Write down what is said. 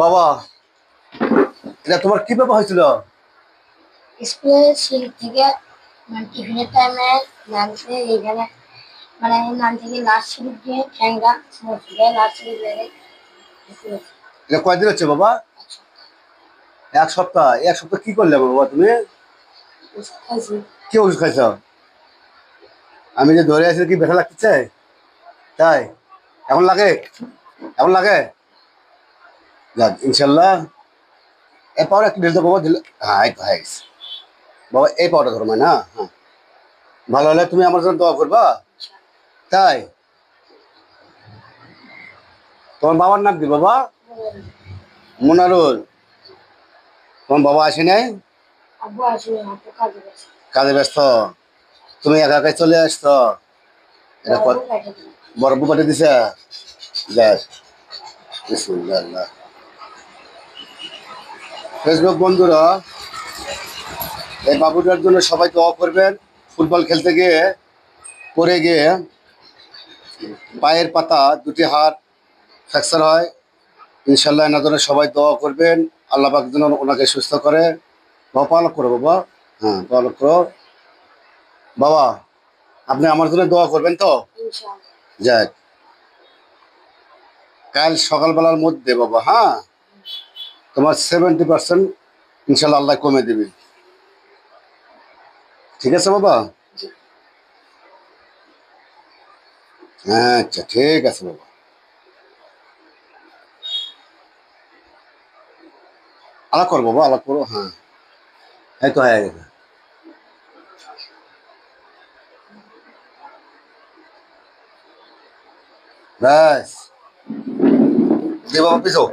বাবা, এটা তোমার কি ব্যাপার হয়েছিল? স্কুলের সিট থেকে মানে টিফিনের টাইমে লাঞ্চে এইখানে মানে আমি নাম থেকে লাস্ট সিট দিয়ে ঠ্যাঙ্গা দিয়ে লাস্ট সিট লেগে এটা কয়দিন হচ্ছে বাবা? এক সপ্তাহ। এক সপ্তাহ কি করলে বাবা তুমি? খাইছি। কি ওষুধ খাইছ? আমি যে ধরে আছি কি ব্যথা লাগতেছে? তাই? এখন লাগে? এখন লাগে? যাক ইনশাল্লাহ। এই পাওয়ার একটু ঢেলতে বাবা, দিলে হ্যাঁ এই তো হয়ে গেছে। বাবা এই পাওয়ারটা ধরো মানে, হ্যাঁ হ্যাঁ, ভালো হলে তুমি আমার জন্য দোয়া করবা। তাই? তোমার বাবার নাম কি বাবা? মুনারুল। তোমার বাবা আসে নাই? আব্বু আসলে হাতে কাজে গেছে। কাজে ব্যস্ত? তুমি একা একাই চলে আসছো? এটা বড় কাজে দিল। বরফ পাঠিয়ে দিছে? যাক বিসমিল্লাহ। ফেসবুক বন্ধুরা, এই বাবুটার জন্য সবাই দোয়া করবেন। ফুটবল খেলতে গিয়ে পড়ে গিয়ে পায়ের পাতা দুটি হাড় ফ্র্যাকচার হয়। ইনশাল্লাহ এনার জন্য সবাই দোয়া করবেন। আল্লাহ পাক যেন ওনাকে সুস্থ করে। বাবা পালক করো বাবা, হ্যাঁ পালক করো। বাবা আপনি আমার জন্য দোয়া করবেন তো? ইনশাআল্লাহ। যাক, কাল সকালবেলার মধ্যে বাবা, হ্যাঁ, তোমার 70% ইনশাল্লাহ আল্লাহ কমে দেবে। ঠিক আছে বাবা? জি। হ্যাঁ আচ্ছা ঠিক আছে বাবা। আলাপ করো বাবা, আলাপ করো, হ্যাঁ এই তো হয়ে গেছে। ব্যাস, দে বাবা পিছো।